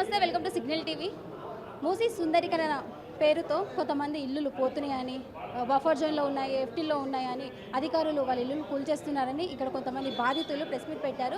నమస్తే, welcome to signal TV. Musi సుందరీకరణ పేరుతో కొంతమంది ఇల్లులు పోతున్నాయని, బఫర్ జోన్లో ఉన్నాయి, ఎఫ్టీలో ఉన్నాయని అధికారులు వాళ్ళ ఇల్లులు కూల్చేస్తున్నారని ఇక్కడ కొంతమంది బాధితులు ప్రెస్ మీట్ పెట్టారు.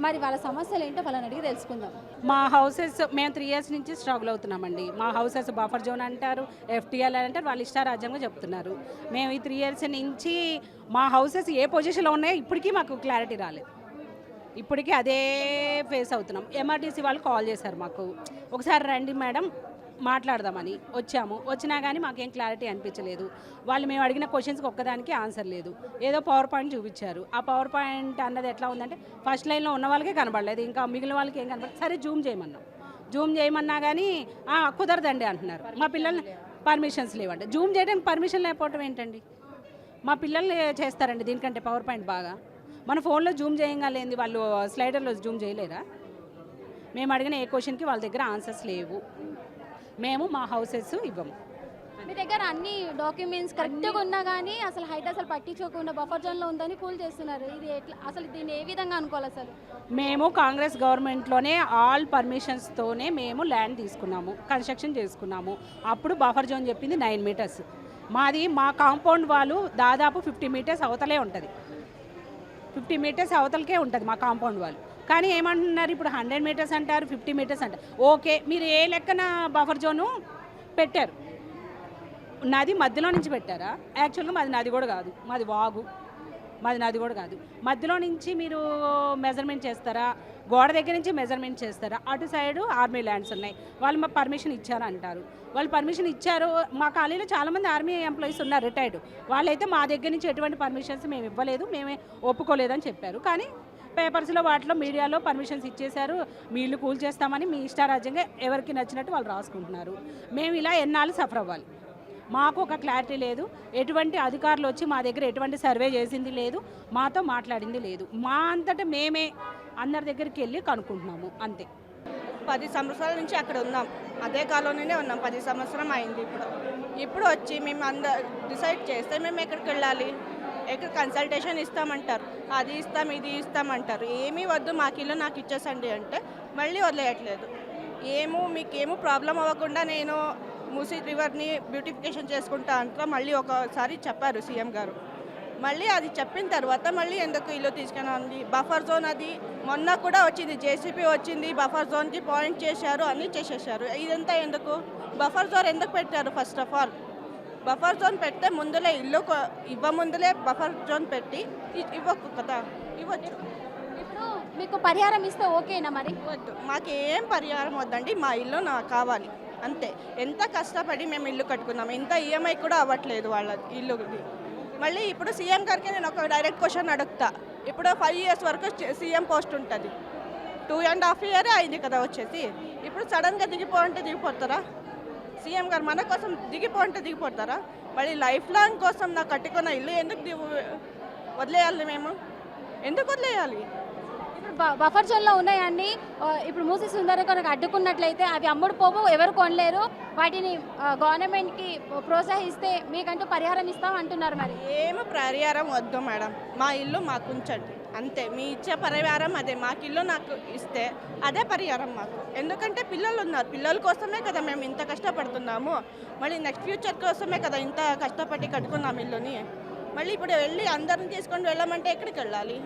మరి వాళ్ళ సమస్యలు ఏంటో వాళ్ళని అడిగి తెలుసుకుందాం. మా హౌసెస్ మేము 3 years నుంచి స్ట్రగుల్ అవుతున్నామండి. మా హౌసెస్ బఫర్ జోన్ అంటారు, ఎఫ్టీఎల్ అంటారు, వాళ్ళు ఇష్టారాజ్యంగా చెప్తున్నారు. మేము ఈ 3 years నుంచి మా హౌసెస్ ఏ పొజిషన్లో ఉన్నాయో ఇప్పటికీ మాకు క్లారిటీ రాలేదు. ఇప్పటికీ అదే ఫేస్ అవుతున్నాం. ఎంఆర్టీసీ వాళ్ళు కాల్ చేశారు మాకు, ఒకసారి రండి మేడం మాట్లాడదామని వచ్చాము. వచ్చినా కానీ మాకేం క్లారిటీ అనిపించలేదు. వాళ్ళు మేము అడిగిన క్వశ్చన్స్కి ఒక్కదానికి ఆన్సర్ లేదు. ఏదో పవర్ పాయింట్ చూపించారు. ఆ పవర్ పాయింట్ అన్నది ఎట్లా ఉందంటే ఫస్ట్ లైన్లో ఉన్న వాళ్ళకే కనబడలేదు, ఇంకా మిగిలిన వాళ్ళకి ఏం కనబడలేదు. సరే జూమ్ చేయమన్నా కానీ కుదరదండి అంటున్నారు. మా పిల్లల్ని పర్మిషన్స్ లేవండి. జూమ్ చేయడానికి పర్మిషన్ లేకపోవటం ఏంటండి? మా పిల్లల్ని చేస్తారండి దీనికంటే పవర్ పాయింట్ బాగా. మన ఫోన్లో జూమ్ చేయగలేంది, వాళ్ళు స్లైడర్లో జూమ్ చేయలేరా? మేము అడిగిన ఏ క్వశ్చన్కి వాళ్ళ దగ్గర ఆన్సర్స్ లేవు. మేము మా హౌసెస్ ఇవ్వము. మీ దగ్గర అన్ని డాక్యుమెంట్స్ కరెక్ట్గా ఉన్నా కానీ అసలు హైట్ అసలు పట్టించుకోకుండా బఫర్ జోన్లో ఉందని కూల్ చేస్తున్నారు. ఇది ఎట్లా, అసలు దీన్ని ఏ విధంగా అనుకోవాలి? అసలు మేము కాంగ్రెస్ గవర్నమెంట్లోనే ఆల్ పర్మిషన్స్తోనే మేము ల్యాండ్ తీసుకున్నాము, కన్స్ట్రక్షన్ చేసుకున్నాము. అప్పుడు బఫర్ జోన్ చెప్పింది 9 meters. మాది మా కాంపౌండ్ వాళ్ళు దాదాపు 50 meters అవతలే ఉంటుంది. 50 meters అవతలకే ఉంటుంది మా కాంపౌండ్ వాళ్ళు. కానీ ఏమంటున్నారు ఇప్పుడు 100 meters అంటారు, 50 meters అంటారు. ఓకే, మీరు ఏ లెక్కన బఫర్ జోను పెట్టారు? నది మధ్యలో నుంచి పెట్టారా? యాక్చువల్గా మాది నది కూడా కాదు, మాది వాగు. మాది నది కూడా కాదు. మధ్యలో నుంచి మీరు మెజర్మెంట్ చేస్తారా? గోడ దగ్గర నుంచి మెజర్మెంట్ చేస్తారా? అటు సైడు ఆర్మీ ల్యాండ్స్ ఉన్నాయి, వాళ్ళు మాకు పర్మిషన్ ఇచ్చారు అంటారు. వాళ్ళు పర్మిషన్ ఇచ్చారు. మా కాలేజీలో చాలామంది ఆర్మీ ఎంప్లాయీస్ ఉన్నారు, రిటైర్డ్. వాళ్ళైతే మా దగ్గర నుంచి ఎటువంటి పర్మిషన్స్ మేము ఇవ్వలేదు, మేమే ఒప్పుకోలేదని చెప్పారు. కానీ పేపర్స్లో వాటిలో మీడియాలో పర్మిషన్స్ ఇచ్చేశారు, మీ ఇల్లు కూల్ చేస్తామని మీ ఇష్టారాజ్యంగా ఎవరికి నచ్చినట్టు వాళ్ళు రాసుకుంటున్నారు. మేము ఇలా ఎన్నాళ్ళు సఫర్ అవ్వాలి? మాకు ఒక క్లారిటీ లేదు. ఎటువంటి అధికారులు వచ్చి మా దగ్గర ఎటువంటి సర్వే చేసింది లేదు, మాతో మాట్లాడింది లేదు. మా అంతటా మేమే అందరి దగ్గరికి వెళ్ళి కనుక్కుంటున్నాము అంతే. 10 సంవత్సరాల నుంచి అక్కడ ఉన్నాం, అదే కాలనీనే ఉన్నాం. 10 సంవత్సరం అయింది. ఇప్పుడు వచ్చి మేము డిసైడ్ చేస్తే మేము ఎక్కడికి వెళ్ళాలి? ఎక్కడ కన్సల్టేషన్ ఇస్తామంటారు, అది ఇస్తాం ఇది ఇస్తామంటారు. ఏమీ వద్దు, మాకు ఇల్లు నాకు ఇచ్చేసండి అంటే మళ్ళీ వదిలేయట్లేదు. మీకేమో ప్రాబ్లం అవ్వకుండా నేను మూసీ రివర్ని బ్యూటిఫికేషన్ చేసుకుంటా అంతా మళ్ళీ ఒకసారి చెప్పారు సీఎం గారు. మళ్ళీ అది చెప్పిన తర్వాత మళ్ళీ ఎందుకు ఇల్లు తీసుకుని బఫర్ జోన్ అది మొన్న కూడా వచ్చింది, జేసీపీ వచ్చింది, బఫర్ జోన్కి పాయింట్ చేశారు, అన్నీ చేసేసారు. ఇదంతా ఎందుకు? బఫర్ జోన్ ఎందుకు పెట్టారు? First of all buffer zone పెడితే ముందులే ఇల్లు ముందులే బఫర్ జోన్ పెట్టి ఇవ్వకు కదా, ఇవ్వచ్చు. ఇప్పుడు మీకు పరిహారం ఇస్తే ఓకేనా? మరి వద్దు, మాకేం పరిహారం వద్దండి, మా ఇల్లు నాకు కావాలి అంతే. ఎంత కష్టపడి మేము ఇల్లు కట్టుకున్నాం, ఎంత ఈఎంఐ కూడా అవ్వట్లేదు వాళ్ళ ఇల్లుకి. మళ్ళీ ఇప్పుడు సీఎం గారికి నేను ఒక డైరెక్ట్ క్వశ్చన్ అడుగుతా. ఇప్పుడు 5 years వరకు సీఎం పోస్ట్ ఉంటుంది, 2.5 years అయింది కదా వచ్చేసి. ఇప్పుడు సడన్గా దిగిపోతే దిగిపోతారా? సీఎం గారు మన కోసం దిగిపోతే దిగిపోతారా? మళ్ళీ లైఫ్ లాంగ్ కోసం నాకు కట్టుకున్న ఇల్లు ఎందుకు వదిలేయాలి? మేము ఎందుకు వదిలేయాలి? ఇప్పుడు బఫర్ జోన్లో ఉన్నాయండి. ఇప్పుడు మూసీ సుందరీకరణకు అడ్డుకున్నట్లయితే అవి అమ్ముడు పోవు, ఎవరు కొనలేరు. వాటిని గవర్నమెంట్కి ప్రోత్సహిస్తే మీకంటూ పరిహారం ఇస్తాం అంటున్నారు. మరి ఏమి పరిహారం వద్దు మేడం, మా ఇల్లు మాకు ఉంచండి అంతే. మీ ఇచ్చే పరిహారం అదే, మాకు ఇల్లు నాకు ఇస్తే అదే పరిహారం మాకు. ఎందుకంటే పిల్లలు ఉన్నారు, పిల్లల కోసమే కదా మేము ఇంత కష్టపడుతున్నాము. మళ్ళీ నెక్స్ట్ ఫ్యూచర్ కోసమే కదా ఇంత కష్టపడి కట్టుకున్నాం ఇల్లుని. మళ్ళీ ఇప్పుడు వెళ్ళి అందరిని తీసుకొని వెళ్ళమంటే ఎక్కడికి వెళ్ళాలి?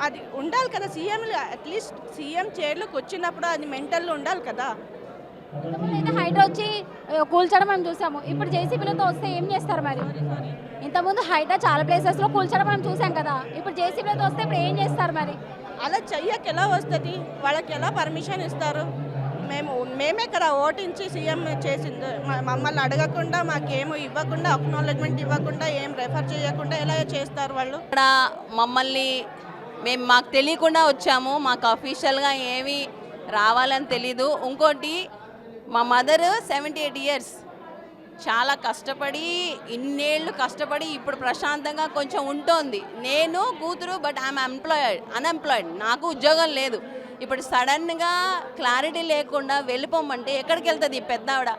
అది ఉండాలి కదా సీఎం, అట్లీస్ట్ సీఎం చైర్లోకి వచ్చినప్పుడు అది మెంటల్లో ఉండాలి కదా. అయితే హైడ్రా వచ్చి కూల్చడం మనం చూసాము, ఇప్పుడు జేసీబీలతో వస్తే ఏం చేస్తారు? మరి ఇంతకుముందు హైడ్రా చాలా ప్లేసెస్లో కూల్చడం మనం చూసాం కదా, ఇప్పుడు జేసీబీలతో వస్తే ఇప్పుడు ఏం చేస్తారు? మరి అలా చెయ్యకి ఎలా వస్తుంది? వాళ్ళకి ఎలా పర్మిషన్ ఇస్తారు? మేమే కదా ఓటించి సీఎం చేసింది, మమ్మల్ని అడగకుండా మాకేమో ఇవ్వకుండా, అక్నాలెడ్జ్మెంట్ ఇవ్వకుండా, ఏం రెఫర్ చేయకుండా ఎలా చేస్తారు వాళ్ళు? ఇక్కడ మమ్మల్ని మాకు తెలియకుండా వచ్చాము, మాకు అఫీషియల్గా ఏమి రావాలని తెలీదు. ఇంకోటి, మా మదర్ 78 years చాలా కష్టపడి, ఇన్నేళ్ళు కష్టపడి ఇప్పుడు ప్రశాంతంగా కొంచెం ఉంటుంది. నేను కూతురు, బట్ ఐఎమ్ అన్ఎంప్లాయిడ్, నాకు ఉద్యోగం లేదు. ఇప్పుడు సడన్గా క్లారిటీ లేకుండా వెళ్ళిపోమంటే ఎక్కడికి వెళ్తుంది ఈ పెద్ద ఆవిడ?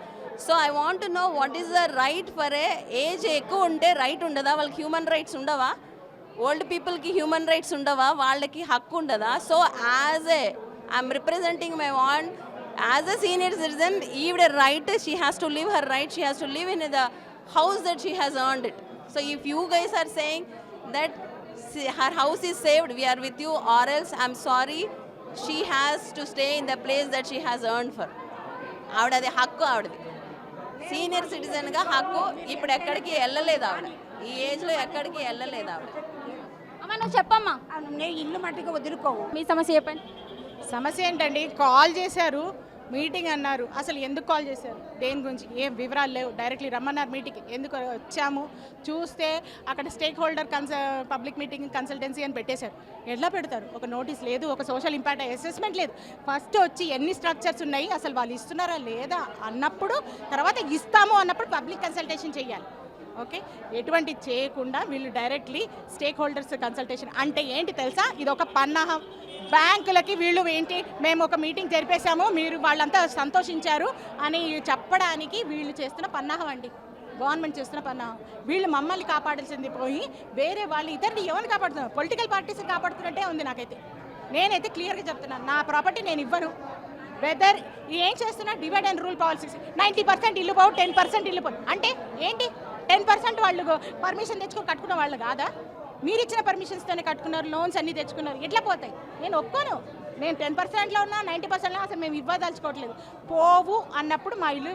So I want to know what is the right for age ఎక్కువ ఉంటే రైట్ ఉండదా? వాళ్ళకి హ్యూమన్ రైట్స్ ఉండవా? ఓల్డ్ పీపుల్కి హ్యూమన్ రైట్స్ ఉండవా? వాళ్ళకి హక్కు ఉండదా? So as I'm representing my want As a senior citizen, even a right, she has to live her right. She has to live in the house that she has earned it. So if you guys are saying that her house is saved, we are with you, or else I'm sorry, she has to stay in the place that she has earned for. ఆవిడది హక్కు ఆవిడది. Senior సిటిజన్గా హక్కు. ఇప్పుడు ఎక్కడికి వెళ్ళలేదు ఆవిడ, ఈ ఏజ్లో ఎక్కడికి వెళ్ళలేదు ఆవిడ. అమ్మ నువ్వు చెప్పమ్మా, నేను ఇల్లు మట్టిగా వదులుకోవు. మీ సమస్య చెప్పండి. సమస్య ఏంటండి, కాల్ చేశారు, మీటింగ్ అన్నారు. అసలు ఎందుకు కాల్ చేశారు, దేని గురించి ఏం వివరాలు లేవు. డైరెక్ట్లీ రమ్మన్నారు మీటింగ్కి. ఎందుకు వచ్చాము చూస్తే అక్కడ stake holder public meeting consultancy అని పెట్టేశారు. ఎట్లా పెడతారు? ఒక నోటీస్ లేదు, ఒక సోషల్ ఇంపాక్ట్ అసెస్మెంట్ లేదు. ఫస్ట్ వచ్చి ఎన్ని స్ట్రక్చర్స్ ఉన్నాయి, అసలు వాళ్ళు ఇస్తున్నారా లేదా అన్నప్పుడు, తర్వాత ఇస్తాము అన్నప్పుడు పబ్లిక్ కన్సల్టేషన్ చేయాలి. ఓకే, ఎటువంటి చేయకుండా వీళ్ళు డైరెక్ట్లీ స్టేక్ హోల్డర్స్ కన్సల్టేషన్ అంటే ఏంటి తెలుసా? ఇది ఒక పన్నాహం. బ్యాంకులకి వీళ్ళు ఏంటి, మేము ఒక మీటింగ్ జరిపేశాము, మీరు వాళ్ళంతా సంతోషించారు అని చెప్పడానికి వీళ్ళు చేస్తున్న పన్నాహం అండి. గవర్నమెంట్ చేస్తున్న పన్నాహం. వీళ్ళు మమ్మల్ని కాపాడాల్సింది పోయి వేరే వాళ్ళు ఇతరులు ఎవరిని కాపాడుతున్నారు? పొలిటికల్ పార్టీస్ని కాపాడుతున్నట్టే ఉంది నాకైతే. నేనైతే క్లియర్గా చెప్తున్నాను, నా ప్రాపర్టీ నేను ఇవ్వను. వెదర్ ఏం చేస్తున్నా డివైడ్ అండ్ రూల్ పాలసీస్. 90% ఇల్లు పోవు, 10% ఇల్లు పోవు. అంటే ఏంటి? 10% వాళ్ళు పర్మిషన్ తెచ్చుకొని కట్టుకున్న వాళ్ళు కాదా? మీరు ఇచ్చిన పర్మిషన్స్తోనే కట్టుకున్నారు, లోన్స్ అన్నీ తెచ్చుకున్నారు. ఎట్లా పోతాయి? నేను ఒప్పుకోను. నేను 10%లో ఉన్నా, 90%లో అసలు మేము ఇవ్వదలుచుకోవట్లేదు. పోవు అన్నప్పుడు మా ఇల్లు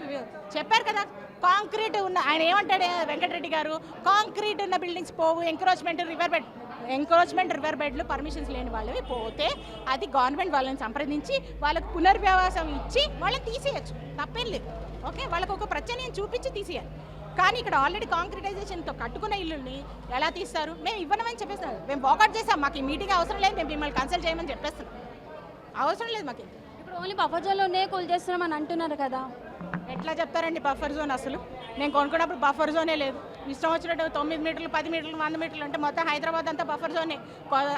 చెప్పారు కదా, కాంక్రీట్ ఉన్న ఆయన ఏమంటాడు వెంకటరెడ్డి గారు, కాంక్రీట్ ఉన్న బిల్డింగ్స్ పోవు, ఎంక్రోచ్మెంట్ రివర్ బెడ్లు పర్మిషన్స్ లేని వాళ్ళవి పోతే అది గవర్నమెంట్ వాళ్ళని సంప్రదించి వాళ్ళకు పునర్వ్యవసాయం ఇచ్చి వాళ్ళని తీసేయచ్చు, తప్పేం లేదు. ఓకే, వాళ్ళకు ఒక ప్రత్యామ్నాయం చూపించి తీసేయాలి. కానీ ఇక్కడ ఆల్రెడీ కాంక్రిటైజేషన్తో కట్టుకున్న ఇల్లుని ఎలా తీస్తారు? మేము ఇవ్వనమని చెప్పేస్తాం, మేము వాకౌట్ చేస్తాం, మాకు ఈ మీటింగ్ అవసరం లేదు, మేము మిమ్మల్ని కన్సల్ట్ చేయమని చెప్పేస్తాం. అవసరం లేదు మాకు. ఇప్పుడు ఓన్లీ బఫర్ జోన్లోనే కూల్ చేస్తున్నామని అంటున్నారు కదా. ఎట్లా చెప్తారండి బఫర్ జోన్? అసలు నేను కొనుక్కున్నప్పుడు బఫర్ జోనే లేదు. ఇష్టం వచ్చినట్టు 9 మీటర్లు, 10 మీటర్లు, 100 మీటర్లు అంటే మొత్తం హైదరాబాద్ అంతా బఫర్ జోనే.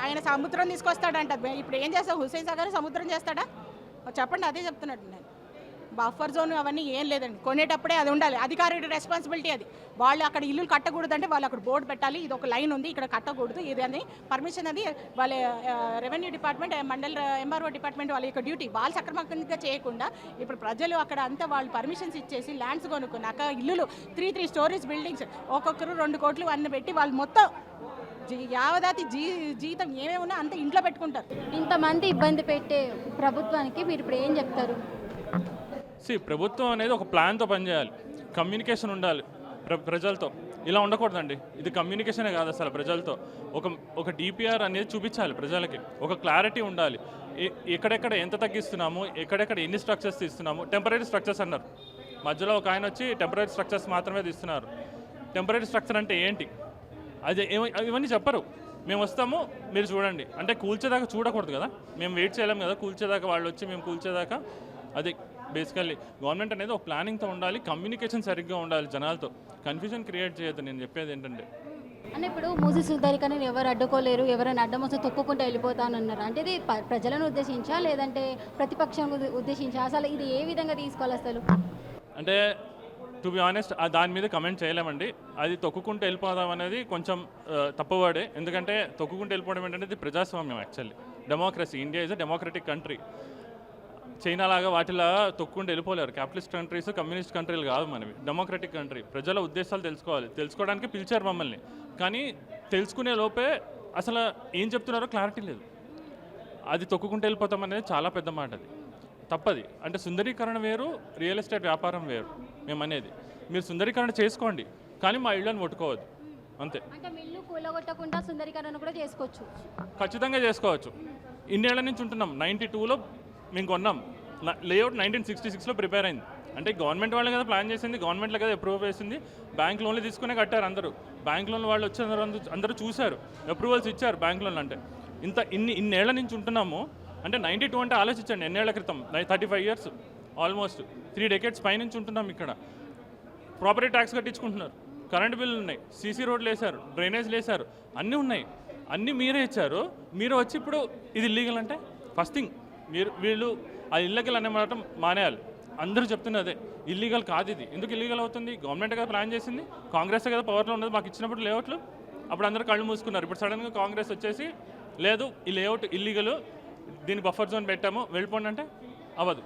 ఆయన సముద్రం తీసుకొస్తాడంట. ఇప్పుడు ఏం చేస్తావు? హుస్సేన్ సాగర్ సముద్రం చేస్తాడా? చెప్పండి, అదే చెప్తున్నట్టు నేను. బఫర్ జోన్ అవన్నీ ఏం లేదండి. కొనేటప్పుడే అది ఉండాలి, అధికారుడి రెస్పాన్సిబిలిటీ అది. వాళ్ళు అక్కడ ఇల్లు కట్టకూడదు అంటే వాళ్ళు అక్కడ బోర్డు పెట్టాలి, ఇది ఒక లైన్ ఉంది, ఇక్కడ కట్టకూడదు ఇది అని పర్మిషన్. అది వాళ్ళ revenue department, mandal MRO department వాళ్ళ యొక్క డ్యూటీ. వాళ్ళు సక్రమంగా చేయకుండా ఇప్పుడు ప్రజలు అక్కడ అంతా వాళ్ళు పర్మిషన్స్ ఇచ్చేసి ల్యాండ్స్ కొనుక్కున్నాక ఇల్లులు 3 స్టోరీస్ బిల్డింగ్స్ ఒక్కొక్కరు 2 కోట్లు అన్ని పెట్టి వాళ్ళు మొత్తం యావదాతి జీతం ఏమేమి ఉన్నా అంత ఇంట్లో పెట్టుకుంటారు. ఇంతమంది ఇబ్బంది పెట్టే ప్రభుత్వానికి మీరు ఇప్పుడు ఏం చెప్తారు? ప్రభుత్వం అనేది ఒక ప్లాన్తో పనిచేయాలి, కమ్యూనికేషన్ ఉండాలి ప్రజలతో. ఇలా ఉండకూడదండి. ఇది కమ్యూనికేషనే కాదు అసలు. ప్రజలతో ఒక డిపిఆర్ అనేది చూపించాలి ప్రజలకి, ఒక క్లారిటీ ఉండాలి. ఎక్కడెక్కడ ఎంత తగ్గిస్తున్నాము, ఎక్కడెక్కడ ఎన్ని స్ట్రక్చర్స్ తీస్తున్నాము. టెంపరీ స్ట్రక్చర్స్ అన్నారు, మధ్యలో ఒక ఆయన వచ్చి టెంపరీ స్ట్రక్చర్స్ మాత్రమే తీస్తున్నారు. టెంపరీ స్ట్రక్చర్ అంటే ఏంటి? అది ఇవన్నీ చెప్పరు. మేము వస్తాము, మీరు చూడండి అంటే కూల్చేదాకా చూడకూడదు కదా, మేము వెయిట్ చేయలేము కదా కూల్చేదాకా. వాళ్ళు వచ్చి మేము కూల్చేదాకా. అది బేసికల్లీ గవర్నమెంట్ అనేది ఒక ప్లానింగ్తో ఉండాలి, కమ్యూనికేషన్ సరిగ్గా ఉండాలి, జనాలతో కన్ఫ్యూజన్ క్రియేట్ చేయొద్దు. నేను చెప్పేది ఏంటంటే అంటే ఇప్పుడు మూసి సుందరికని ఎవరు అడ్డుకోలేరు, ఎవరైనా అడ్డమోసం తొక్కుకుంటూ వెళ్ళిపోతానన్నారు. అంటే ఇది ప్రజలను ఉద్దేశించా లేదంటే ప్రతిపక్షం ఉద్దేశించా? అసలు ఇది ఏ విధంగా తీసుకోవాలి అసలు? అంటే టు బి ఆనెస్ట్ దాని మీద కమెంట్ చేయలేమండి. అది తొక్కుకుంటూ వెళ్ళిపోదాం అనేది కొంచెం తప్పువాడే. ఎందుకంటే తొక్కుకుంటూ వెళ్ళిపోవడం ఏంటంటే ఇది ప్రజాస్వామ్యం, actually democracy. India is a democratic country. China లాగా వాటిలా తొక్కుంటూ వెళ్ళిపోలేరు. క్యాపిటలిస్ట్ కంట్రీస్, కమ్యూనిస్ట్ కంట్రీలు కాదు మనవి, డెమోక్రటిక్ కంట్రీ. ప్రజల ఉద్దేశాలు తెలుసుకోవాలి, తెలుసుకోవడానికి పిలిచారు మమ్మల్ని. కానీ తెలుసుకునే లోపే అసలు ఏం చెప్తున్నారో క్లారిటీ లేదు. అది తొక్కుకుంటూ వెళ్ళిపోతాం అనేది చాలా పెద్ద మాట. అది తప్పది. అంటే సుందరీకరణ వేరు, రియల్ ఎస్టేట్ వ్యాపారం వేరు. మేము అనేది మీరు సుందరీకరణ చేసుకోండి, కానీ మా ఇళ్ళని ముట్టుకోవద్దు, అంతే. అంటే మిల్లు కూలగొట్టకుండా సుందరీకరణ కూడా చేసుకోవచ్చు, ఖచ్చితంగా చేసుకోవచ్చు. ఇన్నేళ్ల నుంచి ఉంటున్నాం. 92లో మేము కొన్నాం. లేఅవుట్ 1966లో ప్రిపేర్ అయింది. అంటే గవర్నమెంట్ వాళ్ళే కదా ప్లాన్ చేసింది, గవర్నమెంట్లో కదా అప్రూవ్ చేసింది. బ్యాంక్ లోన్లు తీసుకునే కట్టారు అందరూ. బ్యాంక్ లోన్లు వాళ్ళు వచ్చి అందరూ చూశారు, అప్రూవల్స్ ఇచ్చారు బ్యాంక్ లోన్లు. అంటే ఇన్నేళ్ల నుంచి ఉంటున్నాము. అంటే 92 అంటే ఆలోచించండి ఎన్నేళ్ల క్రితం. 35 years, ఆల్మోస్ట్ 3 decades పైనుంచి ఉంటున్నాం ఇక్కడ. ప్రాపర్టీ ట్యాక్స్ కట్టించుకుంటున్నారు, కరెంట్ బిల్లు ఉన్నాయి, సీసీ రోడ్లు వేశారు, డ్రైనేజ్లు వేశారు, అన్నీ ఉన్నాయి. అన్నీ మీరే ఇచ్చారు. మీరు వచ్చి ఇప్పుడు ఇది ఇల్లీగల్ అంటే ఫస్ట్ థింగ్ వీళ్ళు ఆ ఇల్లీగల్ అనే మాట మానేయాలి. అందరూ చెప్తున్నది అదే, ఇల్లీగల్ కాదు ఇది. ఎందుకు ఇల్లీగల్ అవుతుంది? గవర్నమెంట్ కదా ప్లాన్ చేసింది, కాంగ్రెస్ కదా పవర్లో ఉన్నది. మాకు ఇచ్చినప్పుడు లేఅవుట్లు అప్పుడు అందరూ కళ్ళు మూసుకున్నారు. ఇప్పుడు సడన్గా కాంగ్రెస్ వచ్చేసి లేదు ఈ లేఅవుట్ ఇల్లీగల్, దీన్ని బఫర్ జోన్ పెట్టాము వెళ్ళిపోండి అంటే అవ్వదు.